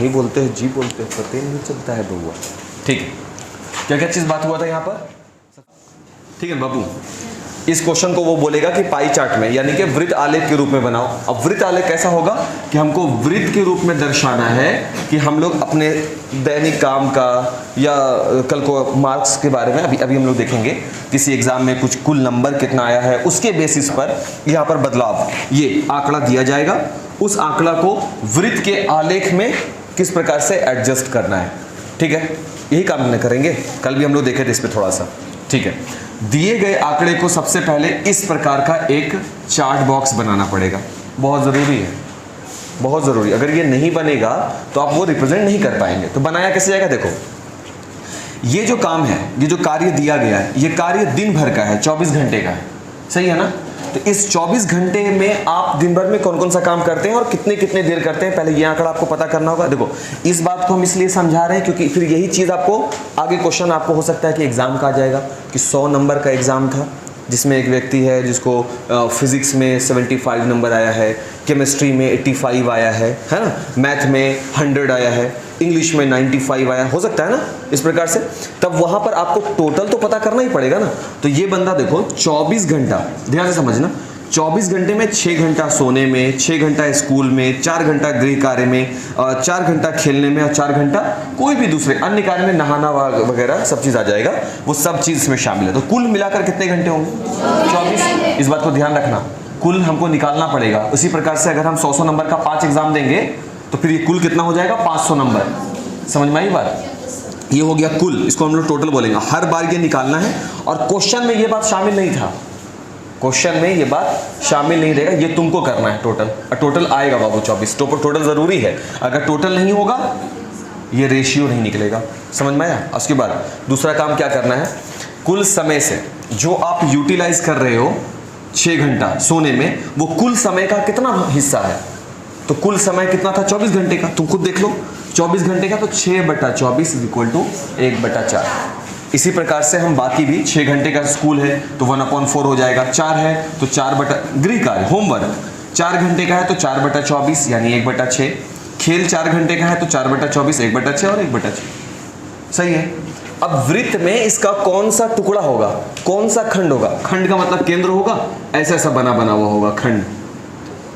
नहीं बोलते हैं, जी बोलते हैं, पता ही नहीं चलता है बउआ। ठीक है, क्या क्या चीज बात हुआ था यहाँ पर? ठीक है बाबू, इस क्वेश्चन को वो बोलेगा कि पाई चार्ट में यानी कि वृत्त आलेख के रूप में बनाओ। अब वृत्त आलेख कैसा होगा कि हमको वृत्त के रूप में दर्शाना है कि हम लोग अपने दैनिक काम का या कल को मार्क्स के बारे में अभी हम लोग देखेंगे, किसी एग्जाम में कुछ कुल नंबर कितना आया है उसके बेसिस पर यहाँ पर बदलाव, ये आंकड़ा दिया जाएगा, उस आंकड़ा को वृत्त के आलेख में किस प्रकार से एडजस्ट करना है। ठीक है, यही काम हमने करेंगे, कल भी हम लोग देखे थे इस पर थोड़ा सा। ठीक है, दिए गए आंकड़े को सबसे पहले इस प्रकार का एक चार्ट बॉक्स बनाना पड़ेगा, बहुत ज़रूरी है, बहुत ज़रूरी। अगर ये नहीं बनेगा तो आप वो रिप्रेजेंट नहीं कर पाएंगे। तो बनाया कैसे जाएगा? देखो, ये जो काम है, ये जो कार्य दिया गया है, ये कार्य दिन भर का है, 24 घंटे का है, सही है ना? तो इस 24 घंटे में आप दिन भर में कौन कौन सा काम करते हैं और कितने कितने देर करते हैं, पहले ये आंकड़ा आपको पता करना होगा। देखो, इस बात को हम इसलिए समझा रहे हैं क्योंकि फिर यही चीज़ आपको आगे क्वेश्चन आपको हो सकता है कि एग्जाम का आ जाएगा कि 100 नंबर का एग्जाम था जिसमें एक व्यक्ति है जिसको फिजिक्स में 75 नंबर आया है, केमिस्ट्री में 85 आया है ना, मैथ में 100 आया है, इंग्लिश में 95 आया, हो सकता है ना इस प्रकार से। तब वहाँ पर आपको टोटल तो पता करना ही पड़ेगा ना। तो ये बंदा देखो 24 घंटा, ध्यान से समझना, 24 घंटे में 6 घंटा सोने में, 6 घंटा स्कूल में, 4 घंटा गृह कार्य में, 4 घंटा खेलने में और 4 घंटा कोई भी दूसरे अन्य कार्य में, नहाना वगैरह सब चीज़ आ जाएगा, वो सब चीज़ इसमें शामिल है। तो कुल मिलाकर कितने घंटे होंगे? 24। इस बात को ध्यान रखना, कुल हमको निकालना पड़ेगा। उसी प्रकार से अगर हम 100 नंबर का 5 एग्जाम देंगे तो फिर ये कुल कितना हो जाएगा? 500 नंबर। समझ में आई बात? ये हो गया कुल, इसको हम लोग टोटल बोलेंगे। हर बार ये निकालना है और क्वेश्चन में ये बात शामिल नहीं था, क्वेश्चन में ये बात शामिल नहीं रहेगा, ये तुमको करना है टोटल। और टोटल आएगा बाबू 24, टोटल ज़रूरी है। अगर टोटल नहीं होगा ये रेशियो नहीं निकलेगा। समझ में आया? उसके बाद दूसरा काम क्या करना है, कुल समय से जो आप यूटिलाइज कर रहे हो 6 घंटा सोने में, वो कुल समय का कितना हिस्सा है? तो कुल समय कितना था? 24 घंटे का। तुम खुद देख लो, 24 घंटे का तो 6/24 = 1/4। इसी प्रकार से हम बाकी भी 6 घंटे का स्कूल है तो 1/4 हो जाएगा, 4 है तो 4 गृह कार्य होमवर्क 4 घंटे का है तो 4/24 यानी 1/6, खेल 4 घंटे का है तो 4/24 1/6 और 1/6। सही है। अब वृत्त में इसका कौन सा टुकड़ा होगा, कौन सा खंड होगा? खंड का मतलब केंद्र होगा, ऐसा ऐसा बना हुआ होगा खंड।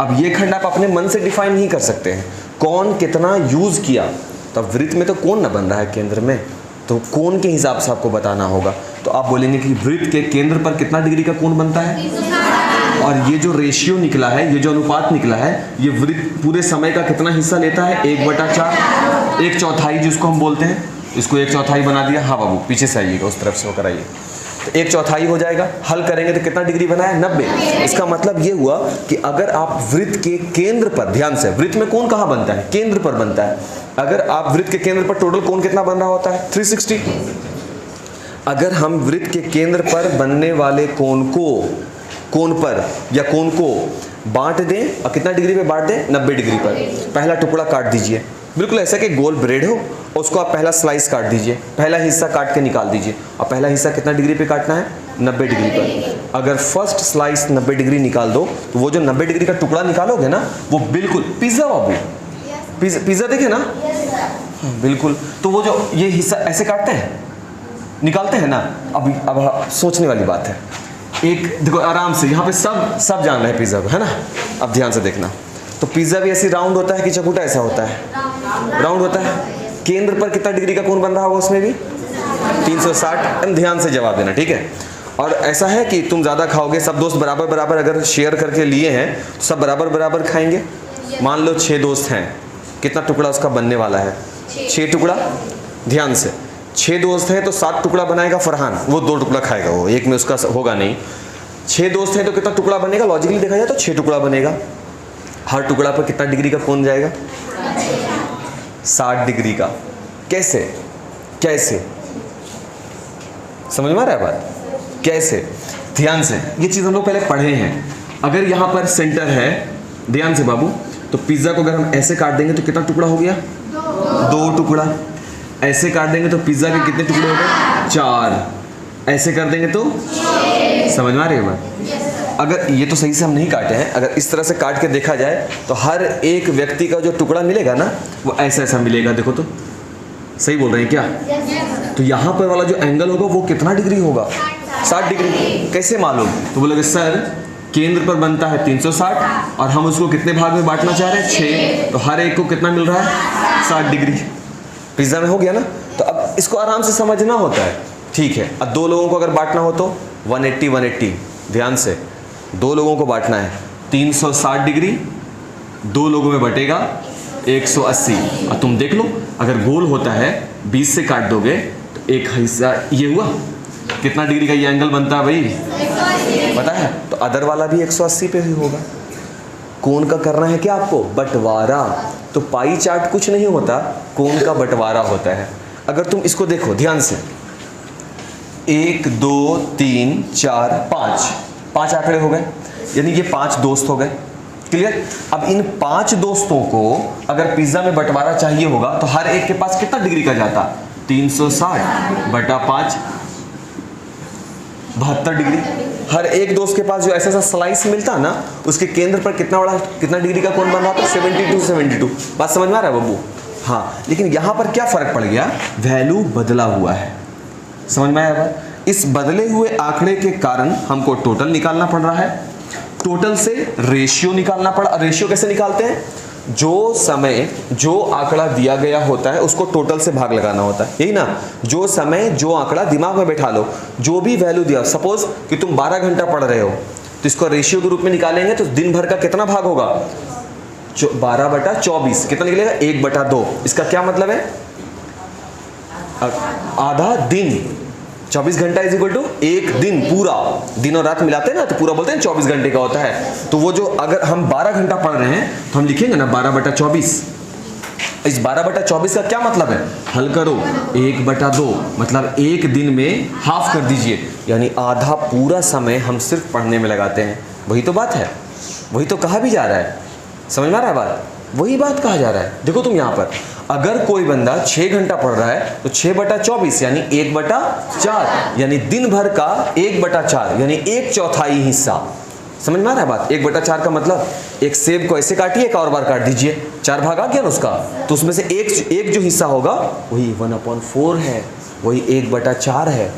अब ये खंड आप अपने मन से डिफाइन नहीं कर सकते हैं, कौन कितना यूज किया। तो वृत्त में तो कोण ना बन रहा है केंद्र में, तो कोण के हिसाब से आपको बताना होगा। तो आप बोलेंगे कि वृत्त के केंद्र पर कितना डिग्री का कोण बनता है, और ये जो रेशियो निकला है, ये जो अनुपात निकला है, ये वृत्त पूरे समय का कितना हिस्सा लेता है? 1/4, 1/4 जिसको हम बोलते हैं, इसको 1/4 बना दिया। हाँ बाबू पीछे से आइएगा, उस तरफ से होकर आइए, तो 1/4 हो जाएगा। हल करेंगे तो कितना डिग्री बना है? 90। इसका मतलब ये हुआ कि अगर आप वृत्त के केंद्र पर, ध्यान से, वृत्त में कोण कहाँ बनता है? केंद्र पर बनता है। अगर आप वृत्त के केंद्र पर टोटल कोण कितना बन रहा होता है? 360। अगर हम वृत्त के केंद्र पर बनने वाले कोण को बांट दें, और कितना डिग्री पे बांट दें? 90 डिग्री पर। पहला टुकड़ा काट दीजिए, बिल्कुल ऐसा कि गोल ब्रेड हो, और उसको आप पहला स्लाइस काट दीजिए, पहला हिस्सा काट के निकाल दीजिए। और पहला हिस्सा कितना डिग्री पे काटना है? 90 डिग्री पर। अगर फर्स्ट स्लाइस 90 डिग्री निकाल दो तो वो जो 90 डिग्री का टुकड़ा निकालोगे ना, वो बिल्कुल पिज्जा, बाबू पिज्जा देखे ना, बिल्कुल। तो वो जो ये हिस्सा ऐसे काटते हैं, निकालते हैं ना। अब सोचने वाली बात है, एक देखो आराम से, यहाँ पे सब जान रहे हैं पिज्जा को, है ना। अब ध्यान से देखना, तो पिज्जा भी ऐसी राउंड होता है कि चकुटा ऐसा होता है? राउंड होता है। केंद्र पर कितना डिग्री का कोण बन रहा होगा उसमें भी? 360। ध्यान से जवाब देना, ठीक है। और ऐसा है कि तुम ज़्यादा खाओगे, सब दोस्त बराबर बराबर अगर शेयर करके लिए हैं तो सब बराबर बराबर खाएंगे। मान लो 6 दोस्त हैं, कितना टुकड़ा उसका बनने वाला है? 6 टुकड़ा। ध्यान से, 6 दोस्त हैं तो 7 टुकड़ा बनाएगा फरहान, वो 2 टुकड़ा खाएगा, वो एक में उसका होगा नहीं। 6 दोस्त हैं तो कितना टुकड़ा बनेगा? लॉजिकली देखा जाए तो 6 टुकड़ा बनेगा। हर टुकड़ा पर कितना डिग्री का कोण जाएगा? 60 डिग्री का। कैसे कैसे समझ में आ रहा है बात? कैसे? ध्यान से, ये चीज़ हम लोग पहले पढ़े हैं। अगर यहाँ पर सेंटर है, ध्यान से बाबू, तो पिज्ज़ा को अगर हम ऐसे काट देंगे तो कितना टुकड़ा हो गया? 2 टुकड़ा। ऐसे काट देंगे तो पिज्ज़ा के कितने टुकड़े हो गए? 4। ऐसे कर देंगे तो समझ में आ रही है बात? अगर ये तो सही से हम नहीं काटे हैं, अगर इस तरह से काट के देखा जाए तो हर एक व्यक्ति का जो टुकड़ा मिलेगा ना वो ऐसा ऐसा मिलेगा। देखो तो सही बोल रहे हैं क्या? तो यहाँ पर वाला जो एंगल होगा वो कितना डिग्री होगा? 60 डिग्री। कैसे मालूम? तो बोलोगे सर केंद्र पर बनता है 360 और हम उसको कितने भाग में बांटना चाह रहे हैं? 6, तो हर एक को कितना मिल रहा है? 60 डिग्री। पिज्जा में हो गया ना। तो अब इसको आराम से समझना होता है, ठीक है। अब 2 लोगों को अगर बांटना हो तो 180 180, ध्यान से 2 लोगों को बांटना है। 360 डिग्री 2 लोगों में बटेगा 180। और तुम देख लो अगर गोल होता है 20 से काट दोगे तो एक हिस्सा ये हुआ, कितना डिग्री का ये एंगल बनता है भाई? पता है? तो अदर वाला भी 180 पे ही होगा। कोण का करना है क्या आपको? बंटवारा। तो पाई चार्ट कुछ नहीं होता, कोण का बंटवारा होता है। अगर तुम इसको देखो ध्यान से, 1 2 3 4 5 आंकड़े हो गए, यानी ये 5 दोस्त हो गए। क्लियर? अब इन 5 दोस्तों को अगर पिज्जा में बंटवारा चाहिए होगा तो हर एक के पास कितना डिग्री का जाता? 360 बटा 5, 72 डिग्री। हर एक दोस्त के पास जो ऐसा स्लाइस मिलता ना, उसके केंद्र पर कितना डिग्री का कोण बन रहा था? 72। बात समझ में आ रहा है बब्बू? हाँ, लेकिन यहां पर क्या फर्क पड़ गया? वैल्यू बदला हुआ है। समझ में आया बात? इस बदले हुए आंकड़े के कारण हमको टोटल निकालना पड़ रहा है। टोटल से रेशियो निकालना पड़ा। रेशियो कैसे निकालते हैं? जो समय जो आंकड़ा दिया गया होता है उसको टोटल से भाग लगाना होता है, यही ना? जो समय जो आंकड़ा दिमाग में बैठा लो, जो भी वैल्यू दिया, सपोज कि तुम 12 घंटा पढ़ रहे हो तो इसको रेशियो के रूप में निकालेंगे तो दिन भर का कितना भाग होगा? 12 बटा 24 कितना निकलेगा? 1 बटा 2। इसका क्या मतलब है? आधा दिन। 24 घंटा इज इक्वल टू 1 दिन पूरा। दिन और रात मिलाते हैं ना तो पूरा बोलते हैं 24 घंटे का होता है। तो वो जो अगर हम 12 घंटा पढ़ रहे हैं तो हम लिखेंगे ना 12 बटा 24। इस 12 बटा 24 का क्या मतलब है? हल करो, 1 बटा 2 मतलब 1 दिन में हाफ कर दीजिए, यानी आधा पूरा समय हम सिर्फ पढ़ने में लगाते हैं। वही तो बात है, वही तो कहा भी जा रहा है। समझ में आ रहा है बात? वही बात कहा जा रहा है। देखो तुम यहाँ पर अगर कोई बंदा 6 घंटा पढ़ रहा है तो 6 बटा 24 यानी 1 बटा 4, यानी दिन भर का 1 बटा 4 यानी 1/4 हिस्सा। समझ में आ रहा है बात? 1 बटा 4 का मतलब एक सेब को ऐसे काटिए, एक और बार काट दीजिए, 4 भाग आ गया ना उसका। तो उसमें से एक जो हिस्सा होगा वही 1/4 है, वही 1 बटा 4 है।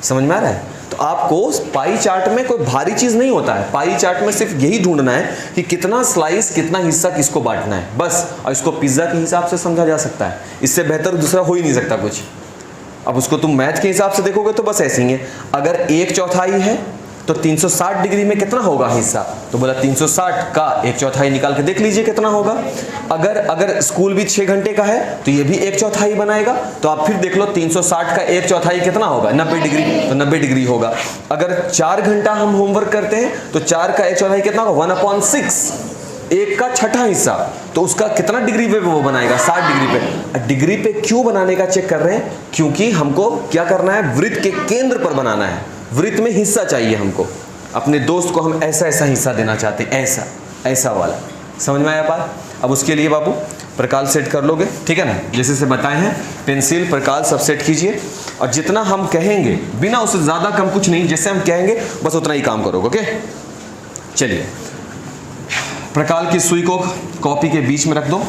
समझ में आ रहा है? तो आपको पाई चार्ट में कोई भारी चीज नहीं होता है। पाई चार्ट में सिर्फ यही ढूंढना है कि कितना स्लाइस, कितना हिस्सा किसको बांटना है, बस। और इसको पिज्जा के हिसाब से समझा जा सकता है, इससे बेहतर दूसरा हो ही नहीं सकता कुछ। अब उसको तुम मैथ के हिसाब से देखोगे तो बस ऐसे ही है। अगर 1/4 है तो 360 डिग्री में कितना होगा हिस्सा? तो बोला 360 का 1/4 निकाल के देख लीजिए कितना होगा। अगर स्कूल भी 6 घंटे का है तो ये भी 1/4 बनाएगा। तो आप फिर देख लो 360 का 1/4 कितना होगा? 90 डिग्री। तो 90 डिग्री होगा। अगर 4 घंटा हम होमवर्क करते हैं तो 4 का 1/4 कितना होगा? 1/6, 1 का 6ठा हिस्सा। तो उसका कितना डिग्री पे वो बनाएगा? 60 डिग्री पे। डिग्री पे क्यों बनाने का चेक कर रहे हैं? क्योंकि हमको क्या करना है? वृत्त के केंद्र पर बनाना है। वृत्त में हिस्सा चाहिए हमको। अपने दोस्त को हम ऐसा ऐसा हिस्सा देना चाहते हैं, ऐसा वाला। समझ में आया बात? अब उसके लिए बाबू प्रकाल सेट कर लोगे, ठीक है ना? जैसे से बताए हैं, पेंसिल प्रकाल सब सेट कीजिए और जितना हम कहेंगे बिना उससे ज़्यादा कम कुछ नहीं, जैसे हम कहेंगे बस उतना ही काम करोगे। ओके, चलिए प्रकाल की सुई को कॉपी के बीच में रख दो,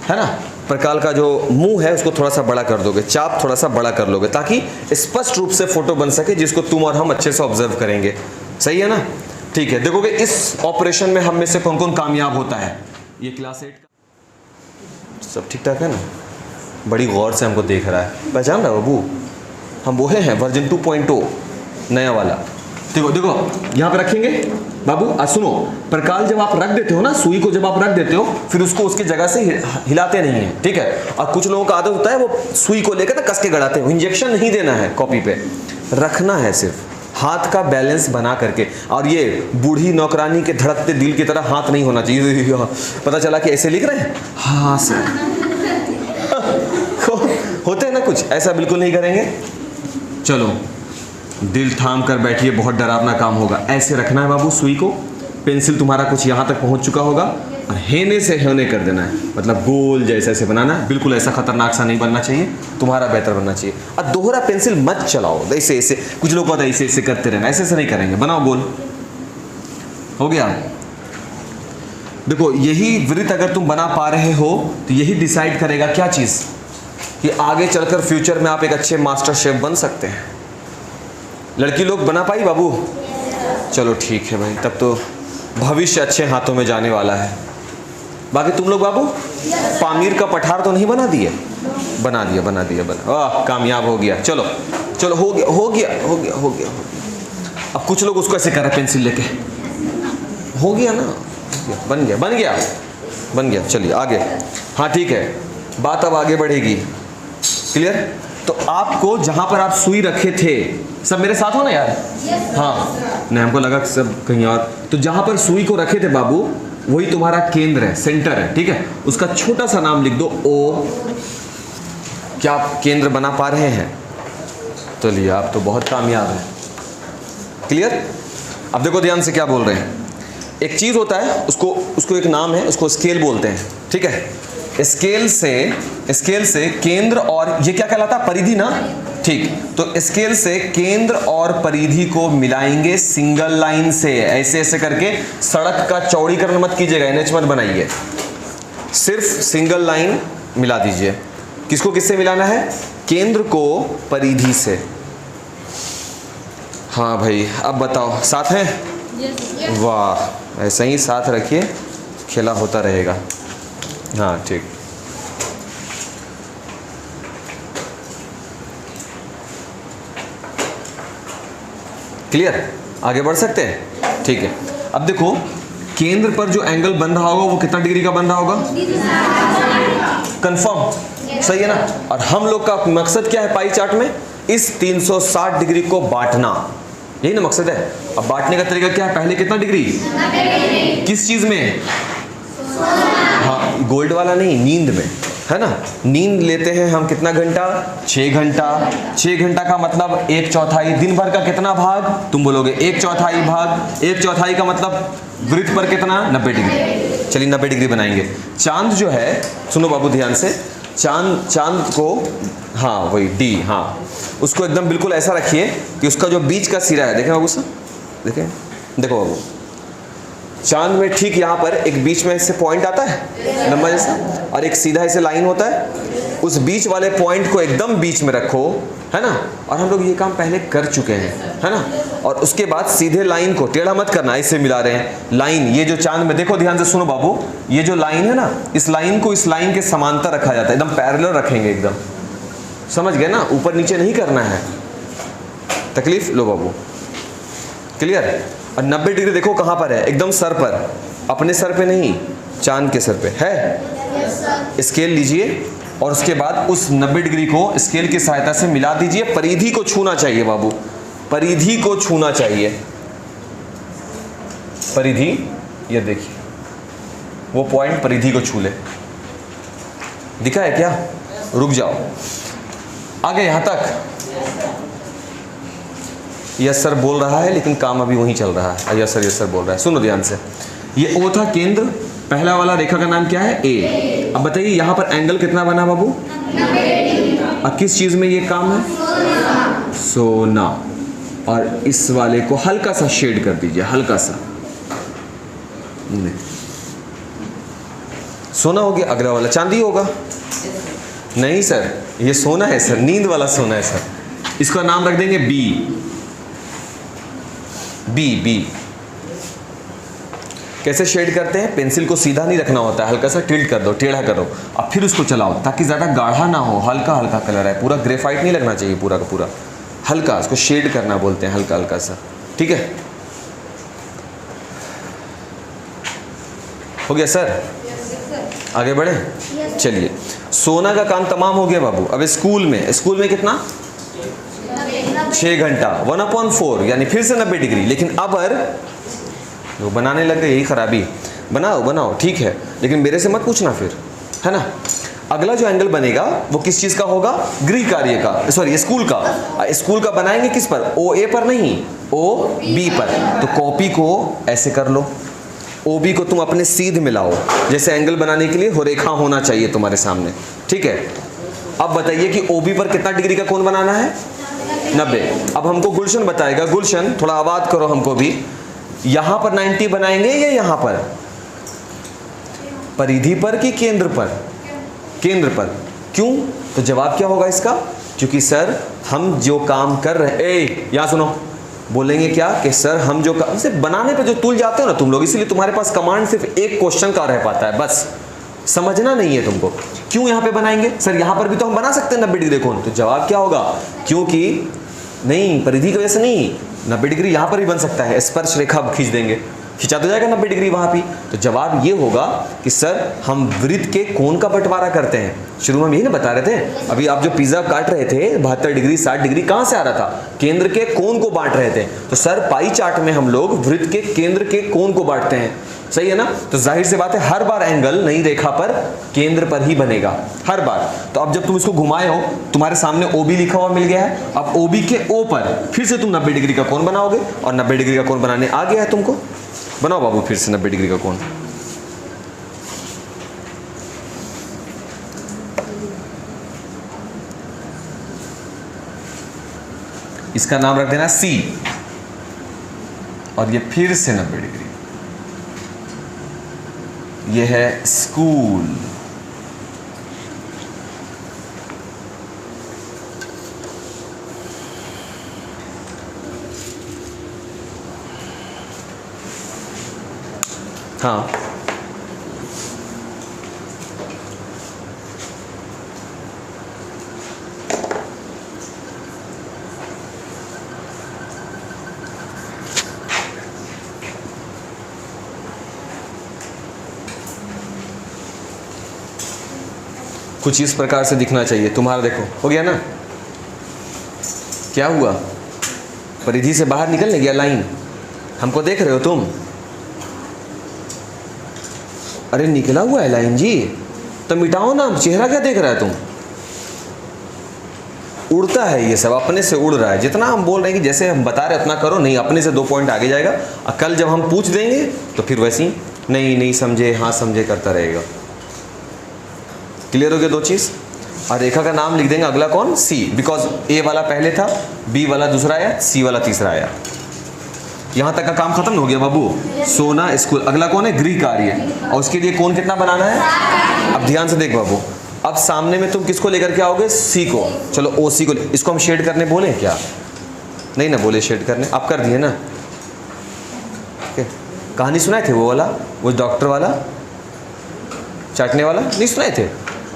है ना? प्रकाल का जो मुंह है उसको थोड़ा सा बड़ा कर दोगे, चाप थोड़ा सा बड़ा कर लोगे ताकि स्पष्ट रूप से फोटो बन सके जिसको तुम और हम अच्छे से ऑब्जर्व करेंगे। सही है ना? ठीक है, देखोगे इस ऑपरेशन में हम में से कौन कौन कामयाब होता है। ये क्लास 8 का सब ठीक ठाक है ना? बड़ी गौर से हमको देख रहा है, पहचान रहा है बाबू? हम वो हैं वर्जन 2.0 नया वाला। देखो देखो यहाँ पे रखेंगे बाबू। सुनो, प्रकाल जब आप रख देते हो ना, सुई को जब आप रख देते हो फिर उसको उसकी जगह से हिलाते नहीं है, ठीक है? और कुछ लोगों का आदत होता है वो सुई को लेकर ना कस के गड़ाते हैं। इंजेक्शन नहीं देना है, कॉपी पे रखना है, सिर्फ हाथ का बैलेंस बना करके। और ये बूढ़ी नौकरानी के धड़कते दिल की तरह हाथ नहीं होना चाहिए। पता चला कि ऐसे लिख रहे हैं, हाँ सर होते हैं ना कुछ, ऐसा बिल्कुल नहीं करेंगे। चलो दिल थाम कर बैठिए, बहुत डरावना काम होगा। ऐसे रखना है बाबू सुई को। पेंसिल तुम्हारा कुछ यहाँ तक पहुँच चुका होगा और हेने से होने कर देना है, मतलब गोल जैसे ऐसे बनाना है। बिल्कुल ऐसा खतरनाक सा नहीं बनना चाहिए, तुम्हारा बेहतर बनना चाहिए। और दोहरा पेंसिल मत चलाओ, ऐसे ऐसे। कुछ लोग पता है ऐसे ऐसे करते रहना, ऐसे ऐसे नहीं करेंगे। बनाओ गोल, हो गया। देखो यही वृत्त अगर तुम बना पा रहे हो तो यही डिसाइड करेगा क्या चीज़, कि आगे चलकर फ्यूचर में आप एक अच्छे मास्टर शेफ बन सकते हैं। लड़की लोग बना पाई बाबू? चलो ठीक है भाई, तब तो भविष्य अच्छे हाथों में जाने वाला है। बाकी तुम लोग बाबू पामीर का पठार तो नहीं बना दिए? बना दिया बना दिया बना, वाह कामयाब हो गया। चलो चलो हो गया हो गया हो गया हो गया। अब कुछ लोग उसको ऐसे कर रहे पेंसिल लेके, हो गया ना, बन गया बन गया बन गया। चलिए आगे। हाँ ठीक है, बात अब आगे बढ़ेगी। क्लियर? तो आपको जहां पर आप सुई रखे थे, सब मेरे साथ हो ना यार? हाँ नहीं, हमको लगा सब कहीं और। तो जहां पर सुई को रखे थे बाबू, वही तुम्हारा केंद्र है, सेंटर है। ठीक है, उसका छोटा सा नाम लिख दो ओ। क्या आप केंद्र बना पा रहे हैं? चलिए आप तो बहुत कामयाब हैं। क्लियर? अब देखो ध्यान से क्या बोल रहे हैं। एक चीज होता है, उसको एक नाम है, उसको स्केल बोलते हैं। ठीक है, स्केल से केंद्र और ये क्या कहलाता है? परिधि ना। ठीक, तो स्केल से केंद्र और परिधि को मिलाएंगे सिंगल लाइन से, ऐसे ऐसे करके। सड़क का चौड़ीकरण मत कीजिएगा, एनएच मत बनाइए, सिर्फ सिंगल लाइन मिला दीजिए। किसको किससे मिलाना है? केंद्र को परिधि से। हाँ भाई, अब बताओ साथ हैं? वाह, ऐसे ही साथ रखिए, खेला होता रहेगा। हाँ ठीक। क्लियर? आगे बढ़ सकते हैं? ठीक है। अब देखो केंद्र पर जो एंगल बन रहा होगा वो कितना डिग्री का बन रहा होगा? कंफर्म? सही है ना? और हम लोग का मकसद क्या है पाई चार्ट में? इस 360 डिग्री को बांटना, यही ना मकसद है। अब बांटने का तरीका क्या है? पहले कितना डिग्री? किस चीज में? हाँ, गोल्ड वाला नहीं, नींद में, है ना। नींद लेते हैं हम कितना घंटा? 6 घंटा। 6 घंटा का मतलब 1/4। दिन भर का कितना भाग? तुम बोलोगे 1/4 भाग। 1/4 का मतलब वृत्त पर कितना? 90 डिग्री। चलिए 90 डिग्री बनाएंगे। चांद जो है, सुनो बाबू ध्यान से, चांद को, हाँ वही डी, हाँ उसको एकदम बिल्कुल ऐसा रखिए कि उसका जो बीच का सिरा है, देखें बाबू साहब, देखें, देखो बाबू, चांद में ठीक यहाँ पर एक बीच में इससे पॉइंट आता है लंबा जैसा, और एक सीधा ऐसे लाइन होता है। उस बीच वाले पॉइंट को एकदम बीच में रखो, है ना। और हम लोग ये काम पहले कर चुके हैं, है ना। और उसके बाद सीधे लाइन को टेढ़ा मत करना, ऐसे मिला रहे हैं लाइन। ये जो चांद में, देखो ध्यान से सुनो बाबू, ये जो लाइन है ना, इस लाइन को इस लाइन के समांतर रखा जाता है, एकदम पैरेलल रखेंगे एकदम, समझ गए ना। ऊपर नीचे नहीं करना है, तकलीफ लो बाबू। क्लियर? और 90 डिग्री देखो कहाँ पर है? एकदम सर पर, अपने सर पे नहीं, चांद के सर पे है। स्केल लीजिए और उसके बाद उस 90 डिग्री को स्केल की सहायता से मिला दीजिए। परिधि को छूना चाहिए बाबू, परिधि को छूना चाहिए। परिधि, ये देखिए वो पॉइंट परिधि को छू ले। दिखा है क्या? रुक जाओ, आगे यहां तक। यस सर बोल रहा है, लेकिन काम अभी वहीं चल रहा है। यस सर बोल रहा है। सुनो ध्यान से, ये ओ था केंद्र, पहला वाला रेखा का नाम क्या है? ए। अब बताइए यहाँ पर एंगल कितना बना बाबू? 90 डिग्री। अब किस चीज में ये काम है? सोना। और इस वाले को हल्का सा शेड कर दीजिए, हल्का सा। सोना हो गया। अगला वाला चांदी होगा? नहीं सर, ये सोना है सर, नींद वाला सोना है सर। इसका नाम रख देंगे बी। बी बी कैसे शेड करते हैं? पेंसिल को सीधा नहीं रखना होता है, हल्का सा टिल्ट कर दो, टेढ़ा करो, अब फिर उसको चलाओ, ताकि ज़्यादा गाढ़ा ना हो, हल्का हल्का कलर है, पूरा ग्रेफाइट नहीं लगना चाहिए पूरा का पूरा, हल्का, उसको शेड करना बोलते हैं, हल्का हल्का सा। ठीक है, हो गया सर? आगे बढ़े? चलिए, सोना का काम तमाम हो गया बाबू। अब स्कूल में कितना? 6 घंटा, 1/4, यानी फिर से 90 डिग्री। लेकिन अब वो बनाने लग गए, यही खराबी। बनाओ ठीक है, लेकिन मेरे से मत पूछना फिर, है ना। अगला जो एंगल बनेगा वो किस चीज का होगा? गृह कार्य का, सॉरी स्कूल का। स्कूल का बनाएंगे किस पर? ओ ए पर नहीं, ओ बी पर। तो कॉपी को ऐसे कर लो, ओ बी को तुम अपने सीध मिलाओ, जैसे एंगल बनाने के लिए हो रेखा होना चाहिए तुम्हारे सामने। ठीक है, अब बताइए कि ओ बी पर कितना डिग्री का कोण बनाना है? 90। अब हमको गुलशन बताएगा। गुलशन, थोड़ा आवाज करो हमको भी। यहां पर 90 बनाएंगे या यहां पर, परिधि पर कि केंद्र पर? केंद्र पर। क्यों? तो जवाब क्या होगा इसका? क्योंकि सर हम जो काम कर रहे हैं, यहां सुनो, बोलेंगे क्या कि सर हम जो काम, सिर्फ बनाने पे जो तुल जाते हो ना तुम लोग, इसलिए तुम्हारे पास कमांड सिर्फ एक क्वेश्चन का रह पाता है, बस समझना नहीं है तुमको। क्यों यहां पे बनाएंगे? सर यहां पर भी तो हम बना सकते हैं 90 डिग्री कोण। तो जवाब क्या होगा? क्योंकि नहीं, परिधि की वजह से नहीं, 90 डिग्री यहां पर भी बन सकता है, स्पर्श रेखा खींच देंगे, खिंचा तो जाएगा 90 डिग्री वहां भी। तो जवाब ये होगा कि सर हम वृत्त के कोण का बंटवारा करते हैं। शुरू में हम यही ना बता रहे थे, अभी आप जो पिज्जा काट रहे थे 72 डिग्री 60 डिग्री कहां से आ रहा था? केंद्र के कोण को बांट रहे थे। तो सर पाई चार्ट में हम लोग वृत्त के केंद्र के कोण को बांटते हैं, सही है ना? तो जाहिर सी बात है हर बार एंगल नई रेखा पर केंद्र पर ही बनेगा, हर बार। तो अब जब तुम इसको घुमाए हो, तुम्हारे सामने OB लिखा हुआ मिल गया है। अब OB के O पर फिर से तुम 90 डिग्री का कोण बनाओगे, और 90 डिग्री का कोण बनाने आ गया है तुमको। बनाओ बाबू फिर से 90 डिग्री का कोण। इसका नाम रख देना C, और ये फिर से 90 डिग्री। ये है स्कूल। हाँ, कुछ इस प्रकार से दिखना चाहिए तुम्हारा। देखो हो गया ना? क्या हुआ? परिधि से बाहर निकलने गया लाइन। हमको देख रहे हो तुम? अरे निकला हुआ है लाइन जी, तो मिटाओ ना, चेहरा क्या देख रहा है तुम? उड़ता है ये सब, अपने से उड़ रहा है। जितना हम बोल रहे हैं कि जैसे हम बता रहे उतना करो, नहीं अपने से 2 पॉइंट आगे जाएगा। और कल जब हम पूछ देंगे तो फिर वैसे ही नहीं समझे, हाँ समझे करता रहेगा। क्लियर हो गया 2 चीज़? और रेखा का नाम लिख देंगे अगला कौन? C, बिकॉज A वाला पहले था, B वाला दूसरा आया, C वाला तीसरा आया। यहाँ तक का काम खत्म हो गया बाबू। सोना स्कूल, अगला कौन है? गृह कार्य, और उसके लिए कोण कितना बनाना है? अब ध्यान से देख बाबू, अब सामने में तुम किसको लेकर के आओगे? C को। चलो OC को, इसको हम शेड करने बोले क्या? नहीं ना बोले शेड करने, आप कर दिए ना। कहानी सुनाए थे वो वाला, वो डॉक्टर वाला चाटने वाला, नहीं सुनाए थे?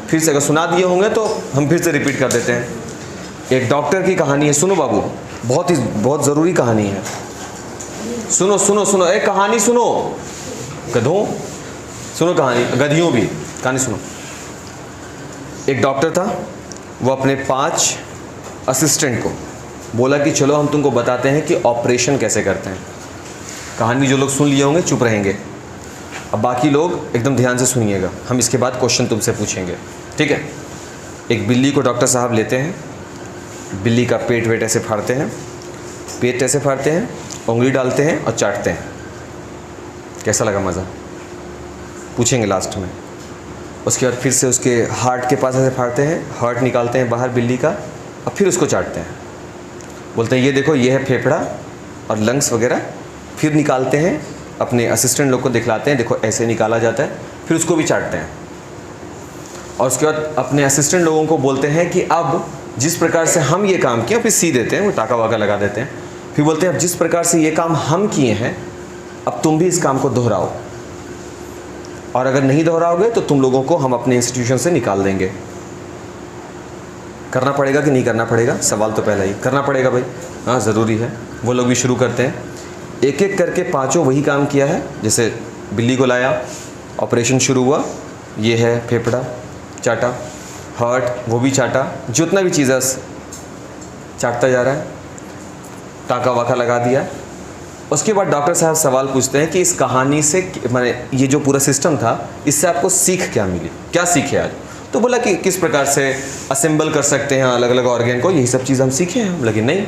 फिर से अगर सुना दिए होंगे तो हम फिर से रिपीट कर देते हैं। एक डॉक्टर की कहानी है, सुनो बाबू, बहुत ज़रूरी कहानी है। सुनो सुनो सुनो, एक कहानी सुनो, गधों सुनो कहानी, गधियों भी कहानी सुनो। एक डॉक्टर था, वो अपने 5 असिस्टेंट को बोला कि चलो हम तुमको बताते हैं कि ऑपरेशन कैसे करते हैं। कहानी जो लोग सुन लिए होंगे चुप रहेंगे, अब बाकी लोग एकदम ध्यान से सुनिएगा, हम इसके बाद क्वेश्चन तुमसे पूछेंगे, ठीक है? एक बिल्ली को डॉक्टर साहब लेते हैं, बिल्ली का पेट वेट ऐसे फाड़ते हैं, पेट ऐसे फाड़ते हैं, उंगली डालते हैं और चाटते हैं। कैसा लगा मज़ा? पूछेंगे लास्ट में। उसके बाद फिर से उसके हार्ट के पास ऐसे फाड़ते हैं, हार्ट निकालते हैं बाहर बिल्ली का, और फिर उसको चाटते हैं। बोलते हैं ये देखो ये है फेफड़ा और लंग्स वगैरह। फिर निकालते हैं, अपने असिस्टेंट लोग को दिखलाते हैं, देखो ऐसे निकाला जाता है। फिर उसको भी चाटते हैं, और उसके बाद अपने असिस्टेंट लोगों को बोलते हैं कि अब जिस प्रकार से हम ये काम किए, फिर सी देते हैं, वो टाका वाका लगा देते हैं। फिर बोलते हैं अब जिस प्रकार से ये काम हम किए हैं, अब तुम भी इस काम को दोहराओ, और अगर नहीं दोहराओगे तो तुम लोगों को हम अपने इंस्टीट्यूशन से निकाल देंगे। करना पड़ेगा कि नहीं करना पड़ेगा? सवाल तो पहला ही करना पड़ेगा भाई, हाँ ज़रूरी है। वो लोग भी शुरू करते हैं, एक एक करके 5 वही काम किया है। जैसे बिल्ली को लाया, ऑपरेशन शुरू हुआ, ये है फेफड़ा चाटा, हार्ट वो भी चाटा, जितना भी चीज़ है चाटता जा रहा है, टाका वाका लगा दिया। उसके बाद डॉक्टर साहब सवाल पूछते हैं कि इस कहानी से माने ये जो पूरा सिस्टम था, इससे आपको सीख क्या मिली, क्या सीखे आज? तो बोला कि किस प्रकार से असेंबल कर सकते हैं अलग अलग ऑर्गन को, यही सब चीज़ हम सीखे हैं। लेकिन नहीं,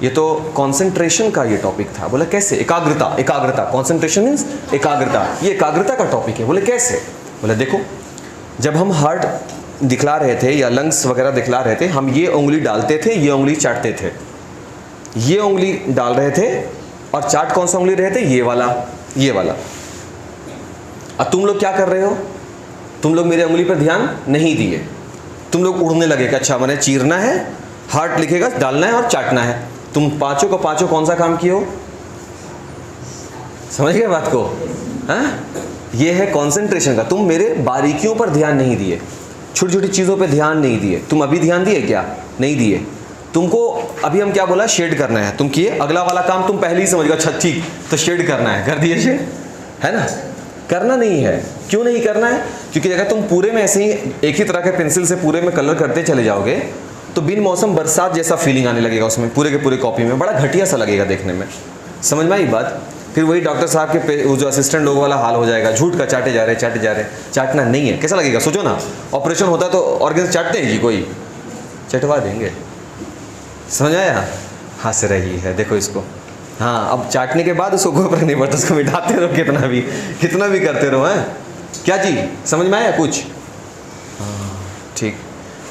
ये तो कंसंट्रेशन का ये टॉपिक था। बोला कैसे? एकाग्रता, एकाग्रता, कंसंट्रेशन मीन्स एकाग्रता, ये एकाग्रता का टॉपिक है। बोले कैसे? बोले देखो, जब हम हार्ट दिखला रहे थे या लंग्स वगैरह दिखला रहे थे, हम ये उंगली डालते थे, ये उंगली चाटते थे, ये उंगली डाल रहे थे, और चार्ट कौन सा उंगली रहे थे, ये वाला, ये वाला। अब तुम लोग क्या कर रहे हो, तुम लोग मेरी उंगली पर ध्यान नहीं दिए, तुम लोग उड़ने लगे कि अच्छा मैंने चीरना है, हार्ट लिखेगा, डालना है और चाटना है। तुम पांचों को पांचों कौन सा काम किए हो, समझ गए बात को? हाँ, ये है कंसंट्रेशन का। तुम मेरे बारीकियों पर ध्यान नहीं दिए, छोटी छोटी चीज़ों पे ध्यान नहीं दिए। तुम अभी ध्यान दिए क्या? नहीं दिए। तुमको अभी हम क्या बोला, शेड करना है, तुम किए। अगला वाला काम तुम पहले ही समझ गए, अच्छा ठीक तो शेड करना है, कर दिए शेड, है ना? करना नहीं है। क्यों नहीं करना है? क्योंकि अगर तुम पूरे में ऐसे ही एक ही तरह के पेंसिल से पूरे में कलर करते चले जाओगे तो बिन मौसम बरसात जैसा फीलिंग आने लगेगा उसमें, पूरे के पूरे कॉपी में, बड़ा घटिया सा लगेगा देखने में। समझ में आई बात? फिर वही डॉक्टर साहब के वो जो असिस्टेंट लोगों वाला हाल हो जाएगा, झूठ का चाटे जा रहे, चाटे जा रहे। चाटना नहीं है, कैसा लगेगा सोचो ना। ऑपरेशन होता तो ऑर्गन चाटते हैं कि कोई? चटवा देंगे। समझ आया? हंस रही है, देखो इसको। हाँ, अब चाटने के बाद उसको कोई फर्क नहीं पड़ता, उसको मिटाते रहो कितना भी करते रहो। हैं क्या जी, समझ में आया कुछ? हाँ ठीक।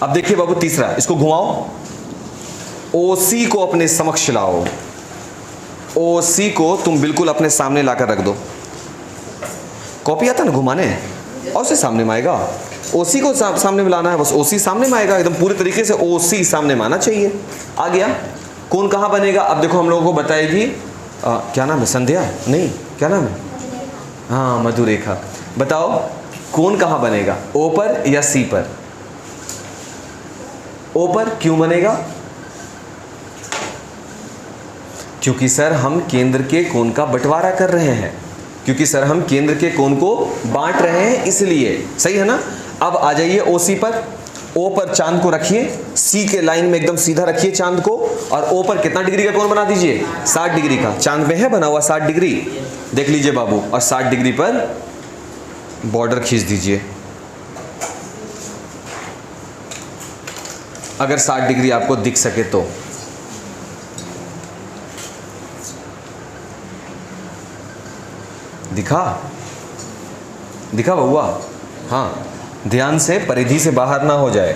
अब देखिए बाबू तीसरा, इसको घुमाओ। ओसी को अपने समक्ष लाओ। ओसी को तुम बिल्कुल अपने सामने लाकर रख दो। कॉपी आता ना घुमाने, और उसे सामने में आएगा। ओसी को सामने में लाना है, बस ओसी सामने में आएगा एकदम पूरी तरीके से। ओसी सामने में आना चाहिए। आ गया। कौन कहाँ बनेगा? अब देखो हम लोगों को बताएगी क्या नाम है, संध्या नहीं, क्या नाम है? हाँ मधुरेखा। बताओ कौन कहाँ बनेगा, ओ पर या सी पर? ओ पर क्यों बनेगा? क्योंकि सर हम केंद्र के कोण का बंटवारा कर रहे हैं, क्योंकि सर हम केंद्र के कोण को बांट रहे हैं, इसलिए। सही है ना? अब आ जाइए ओसी पर। ओ पर चांद को रखिए, सी के लाइन में एकदम सीधा रखिए चांद को, और ओ पर कितना डिग्री का कोण बना दीजिए? 60 डिग्री का। चांद में है बना हुआ 60 डिग्री, देख लीजिए बाबू। और 60 डिग्री पर बॉर्डर खींच दीजिए। अगर 60 डिग्री आपको दिख सके तो। दिखा? दिखा बउआ? हाँ, ध्यान से, परिधि से बाहर ना हो जाए।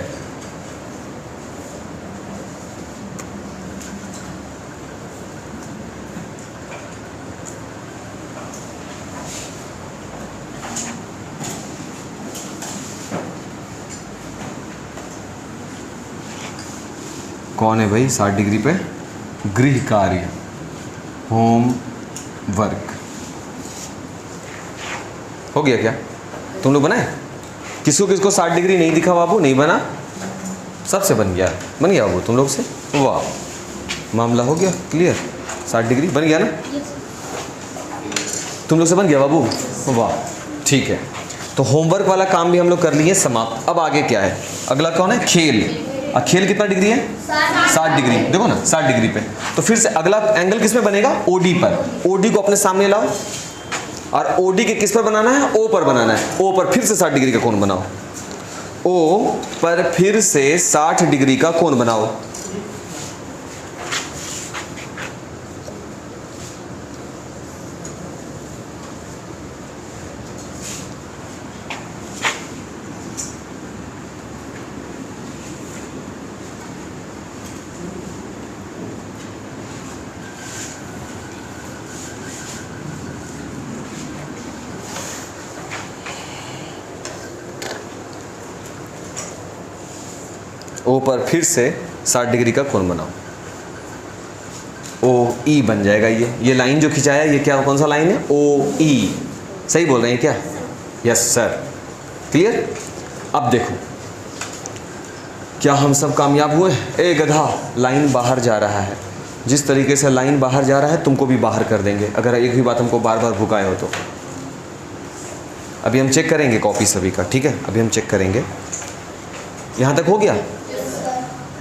कौन है भाई 60 डिग्री पे? गृह कार्य, होम वर्क। हो गया क्या? तुम लोग बनाए? किसको किसको 60 डिग्री नहीं दिखा बाबू? नहीं बना? सबसे बन गया? बन गया बाबू तुम लोग से? वाह, मामला हो गया क्लियर। 60 डिग्री बन गया ना? तुम लोग से बन गया बाबू? वाह ठीक है। तो होमवर्क वाला काम भी हम लोग कर लिए समाप्त। अब आगे क्या है? अगला कौन है? खेल। खेल कितना डिग्री है? 60 डिग्री। देखो ना 60 डिग्री पे। तो फिर से अगला एंगल किस में बनेगा? ओडी पर। ओडी को अपने सामने लाओ, और ओडी के किस पर बनाना है? ओ पर बनाना है। ओ पर फिर से 60 डिग्री का कोण बनाओ। ओ पर फिर से 60 डिग्री का कोण बनाओ। ओ पर फिर से 60 डिग्री का कोण बनाओ। ओ ई बन जाएगा। ये लाइन जो खिंचाया, ये क्या, कौन सा लाइन है? ओ ई। सही बोल रहे हैं क्या? Yes sir. क्लियर? अब देखो, क्या हम सब कामयाब हुए? ए गधा, लाइन बाहर जा रहा है। जिस तरीके से लाइन बाहर जा रहा है तुमको भी बाहर कर देंगे, अगर एक ही बात हमको बार बार भुकाए हो तो। अभी हम चेक करेंगे कॉपी सभी का, ठीक है? अभी हम चेक करेंगे। यहाँ तक हो गया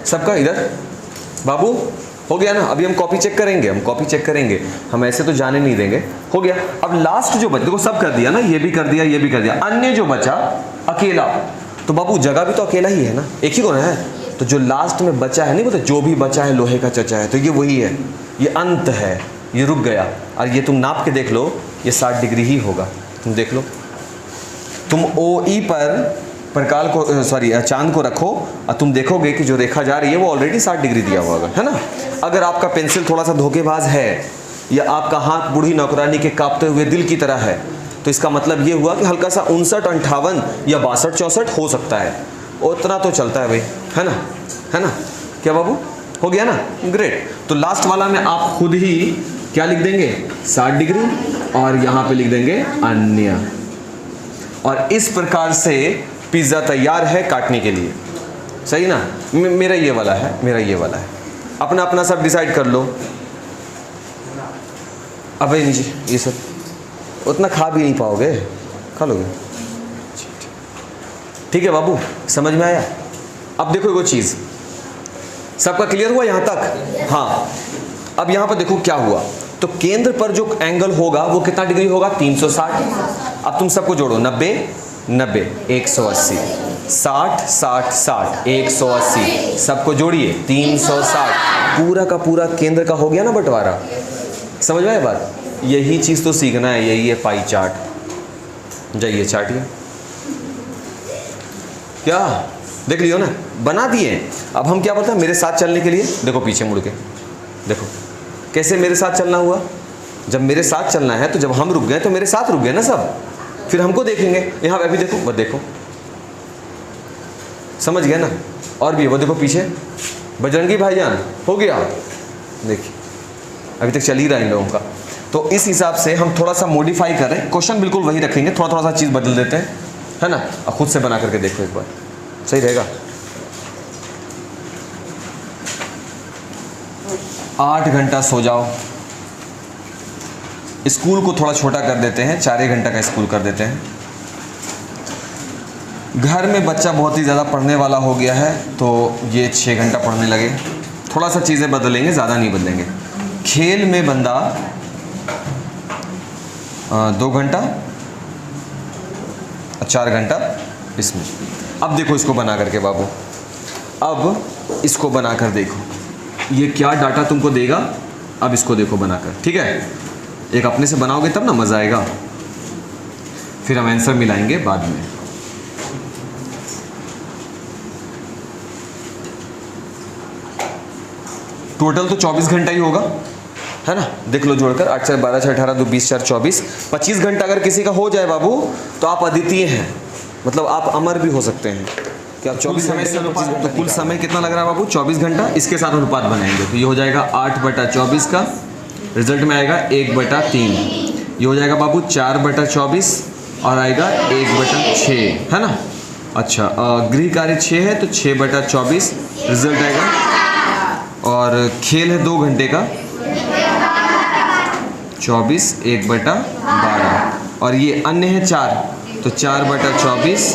सबका? इधर बाबू हो गया ना? अभी हम कॉपी चेक करेंगे, हम ऐसे तो जाने नहीं देंगे। हो गया। अब लास्ट जो बचा, देखो सब कर दिया ना, ये भी कर दिया, ये भी कर दिया। अन्य जो बचा अकेला, तो बाबू जगह भी तो अकेला ही है ना, एक ही कोण है। तो जो लास्ट में बचा है, नहीं बोलते जो भी बचा है लोहे का चचा है, तो ये वही है, ये अंत है, ये रुक गया। और ये तुम नाप के देख लो, ये 60 डिग्री ही होगा। तुम देख लो, तुम ओ ई पर प्रकाल को, सॉरी चांद को रखो, और तुम देखोगे कि जो रेखा जा रही है वो ऑलरेडी 60 डिग्री दिया हुआ है ना। अगर आपका पेंसिल थोड़ा सा धोखेबाज है या आपका हाथ बूढ़ी नौकरानी के कांपते हुए दिल की तरह है, तो इसका मतलब ये हुआ कि हल्का सा 59, 58 या 62, 64 हो सकता है। उतना तो चलता है भाई, है ना, है ना, क्या बाबू, हो गया ना, ग्रेट। तो लास्ट वाला में आप खुद ही क्या लिख देंगे, 60 डिग्री, और यहाँ पे लिख देंगे अन्य। और इस प्रकार से पिज्ज़ा तैयार है काटने के लिए, सही ना। मेरा ये वाला है, मेरा ये वाला है, अपना अपना सब डिसाइड कर लो। अब भाई नीचे ये सब उतना खा भी नहीं पाओगे, खा लोगे, ठीक है बाबू, समझ में आया। अब देखो वो चीज़ सबका क्लियर हुआ यहाँ तक, हाँ। अब यहाँ पर देखो क्या हुआ, तो केंद्र पर जो एंगल होगा वो कितना डिग्री होगा, 360। अब तुम सबको जोड़ो, 90, 90, 180, 60, 60, 60, 180, सबको जोड़िए 360, पूरा का पूरा केंद्र का हो गया ना बंटवारा। समझ में आया बात, यही चीज़ तो सीखना है, यही है पाई चार्ट। जाइए चार्टिए, क्या देख लियो ना, बना दिए। अब हम क्या बोलते हैं, मेरे साथ चलने के लिए, देखो पीछे मुड़ के देखो कैसे मेरे साथ चलना हुआ। जब मेरे साथ चलना है तो जब हम रुक गए तो मेरे साथ रुक गए ना सब, फिर हमको देखेंगे। यहाँ पे भी देखो, वो देखो, समझ गए ना। और भी वो देखो पीछे, बजरंगी भाईजान हो गया, देखिए अभी तक चल ही रहा है इन लोगों का। तो इस हिसाब से हम थोड़ा सा मॉडिफाई कर रहे हैं, क्वेश्चन बिल्कुल वही रखेंगे, थोड़ा थोड़ा सा चीज़ बदल देते हैं, है ना। और खुद से बना करके देखो एक बार, सही रहेगा। 8 घंटा सो जाओ, स्कूल को थोड़ा छोटा कर देते हैं, 4 घंटा का स्कूल कर देते हैं। घर में बच्चा बहुत ही ज़्यादा पढ़ने वाला हो गया है तो ये 6 घंटा पढ़ने लगे, थोड़ा सा चीज़ें बदलेंगे, ज़्यादा नहीं बदलेंगे। खेल में बंदा 2 घंटा, 4 घंटा इसमें। अब देखो इसको बना करके बाबू, अब इसको बनाकर देखो ये क्या डाटा तुमको देगा। अब इसको देखो बनाकर, ठीक है, एक अपने से बनाओगे तब ना मज़ा आएगा, फिर हम आंसर मिलाएंगे बाद में। टोटल तो 24 घंटा ही होगा, है ना। देख लो जोड़कर, 8 4 12 6 18 2 20 4 24, 25 घंटा अगर किसी का हो जाए बाबू तो आप अद्वितीय हैं, मतलब आप अमर भी हो सकते हैं कि आप 24 घंटे से अनुपात। तो कुल समय कितना लग रहा है बाबू, 24 घंटा। इसके साथ अनुपात बनाएंगे तो ये हो जाएगा 8/24 का, रिजल्ट में आएगा 1/3। ये हो जाएगा बाबू 4/24 और आएगा 1/6, है ना। अच्छा, गृह कार्य 6 है तो 6/24 रिजल्ट आएगा। और खेल है 2 घंटे का, 24 1/12। और ये अन्य है 4, तो 4/24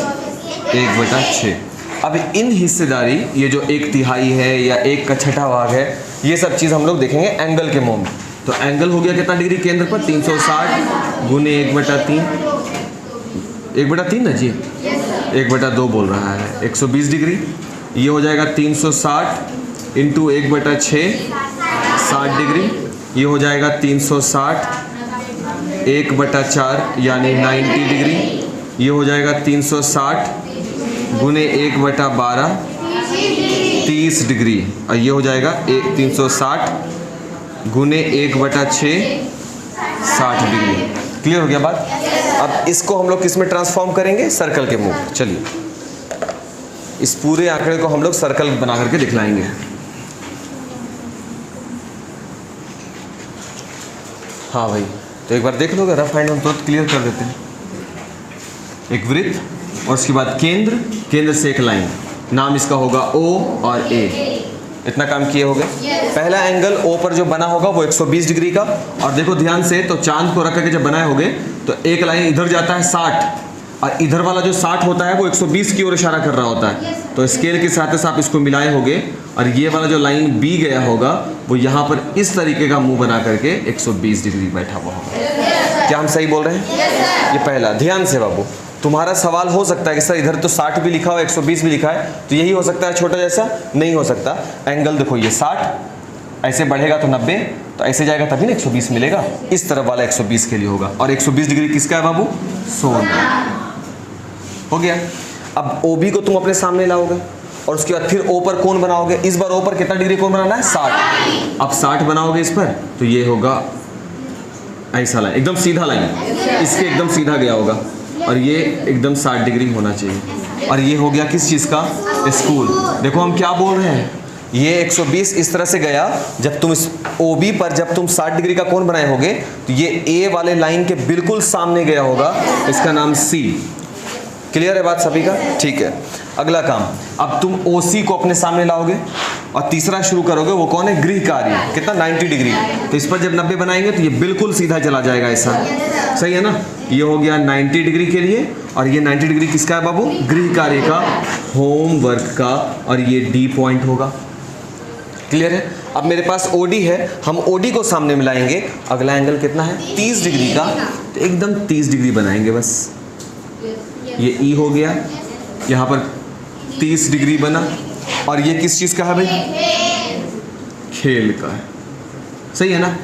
1/6। अब इन हिस्सेदारी, ये जो 1/3 है या 1 का छठा भाग है, ये सब चीज़ हम लोग देखेंगे एंगल के मुंह में। तो एंगल हो गया कितना डिग्री केंद्र पर, 360 गुने 1/3, 1/3 ना जी, 1/2 बोल रहा है, 120 डिग्री। ये हो जाएगा 360 इंटू 1/6, 60 डिग्री। ये हो जाएगा 360 1/4 यानी 90 डिग्री। ये हो जाएगा 360 गुने 1/12, 30 डिग्री। और ये हो जाएगा 360 गुने 1/6, 60 डिग्री। क्लियर हो गया बात। अब इसको हम लोग किस में ट्रांसफॉर्म करेंगे, सर्कल के मुंह। चलिए इस पूरे आंकड़े को हम लोग सर्कल बना करके दिखलाएंगे। हाँ भाई, तो एक बार देख लोगे, रफ हैंड हम तुरंत क्लियर कर देते हैं। एक वृत्त और उसके बाद केंद्र, केंद्र से एक लाइन, नाम इसका होगा O और A। इतना काम किए हो गए। पहला एंगल O पर जो बना होगा वो 120 डिग्री का। और देखो ध्यान से, तो चांद को रख करके जब बनाए होगे तो एक लाइन इधर जाता है 60, और इधर वाला जो 60 होता है वो 120 की ओर इशारा कर रहा होता है। तो स्केल के साथ आप इसको मिलाए होगे, और ये वाला जो लाइन B गया होगा वो यहाँ पर इस तरीके का मुंह बना करके 120 डिग्री बैठा हुआ होगा। क्या हम सही बोल रहे हैं? ये पहला। ध्यान से बाबू, तुम्हारा सवाल हो सकता है कि सर इधर तो 60 भी लिखा हो, 120 भी लिखा है, तो यही हो सकता है छोटा जैसा। नहीं हो सकता। एंगल देखो, ये 60 ऐसे बढ़ेगा तो 90, तो ऐसे जाएगा तभी ना 120 मिलेगा। इस तरफ वाला 120 के लिए होगा। और 120 डिग्री किसका है बाबू? सोना। हो गया। अब OB को तुम अपने सामने लाओगे और उसके बाद फिर O पर कोण बनाओगे। इस बार O पर कितना डिग्री कोण बनाना है? 60। अब 60 बनाओगे इस पर, तो ये होगा ऐसा लाइन, एकदम सीधा लाइन, इसके एकदम सीधा गया होगा, और ये एकदम 60 डिग्री होना चाहिए। और ये हो गया किस चीज़ का? स्कूल। देखो हम क्या बोल रहे हैं, ये 120 इस तरह से गया, जब तुम इस OB पर जब तुम 60 डिग्री का कोण बनाए होगे तो ये A वाले लाइन के बिल्कुल सामने गया होगा, इसका नाम C। क्लियर है बात सभी का? ठीक है, अगला काम, अब तुम OC को अपने सामने लाओगे और तीसरा शुरू करोगे, वो कौन है? गृह कार्य। कितना? 90 डिग्री। तो इस पर जब 90 बनाएंगे तो ये बिल्कुल सीधा चला जाएगा ऐसा, सही है ना? ये हो गया 90 डिग्री के लिए, और ये 90 डिग्री किसका है बाबू? गृह कार्य का, होमवर्क का, और ये D पॉइंट होगा। क्लियर है? अब मेरे पास OD है, हम OD को सामने मिलाएंगे, अगला एंगल कितना है? 30 डिग्री का, तो एकदम 30 डिग्री बनाएंगे बस। ये E हो गया, यहाँ पर 30 डिग्री बना, और ये किस चीज़ का है भाई? खेल का है, सही है ना?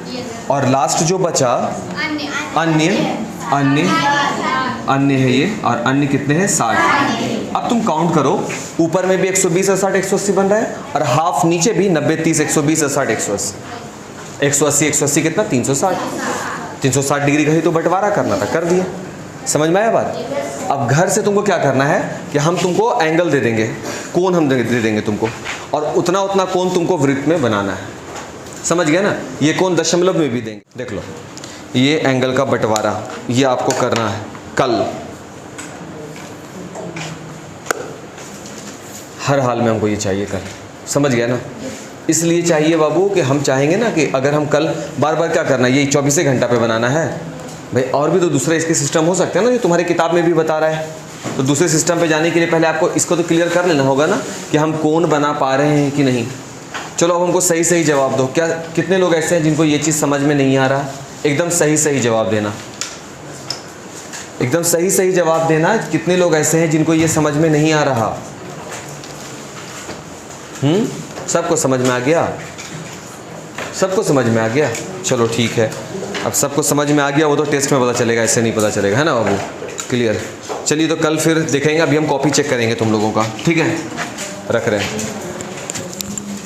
और लास्ट जो बचा अन्य, अन्य अन्य है ये, और अन्य कितने हैं? 60। अब तुम काउंट करो, ऊपर में भी 120 और 60 180 बन रहा है, और हाफ नीचे भी 90 30 120 और 60 180 180 180 कितना? 360। 360 डिग्री का ही तो बंटवारा करना था, कर दिया। समझ में आया बात? अब घर से तुमको क्या करना है कि हम तुमको एंगल दे देंगे, कोण हम दे देंगे तुमको, और उतना उतना कोण तुमको वृत्त में बनाना है। समझ गया ना? ये कोण दशमलव में भी देंगे। देख लो, ये एंगल का बंटवारा ये आपको करना है कल, हर हाल में हमको ये चाहिए कल। समझ गया ना? इसलिए चाहिए बाबू कि हम चाहेंगे ना कि अगर हम कल बार बार क्या करना है, ये 24 घंटा पे बनाना है भाई, और भी तो दूसरे इसके सिस्टम हो सकते हैं ना, जो तुम्हारी किताब में भी बता रहा है। तो दूसरे सिस्टम पे जाने के लिए पहले आपको इसको तो क्लियर कर लेना होगा ना कि हम कोण बना पा रहे हैं कि नहीं। चलो अब हमको सही सही जवाब दो। क्या कितने लोग ऐसे हैं जिनको ये चीज़ समझ में नहीं आ रहा? एकदम सही सही जवाब देना, एकदम सही सही जवाब देना। कितने लोग ऐसे हैं जिनको ये समझ में नहीं आ रहा? सबको समझ में आ गया? सबको समझ में आ गया? चलो ठीक है, अब सबको समझ में आ गया, वो तो टेस्ट में पता चलेगा, ऐसे नहीं पता चलेगा, है ना बाबू? क्लियर? चलिए तो कल फिर देखेंगे, अभी हम कॉपी चेक करेंगे तुम लोगों का, ठीक है? रख रहे हैं।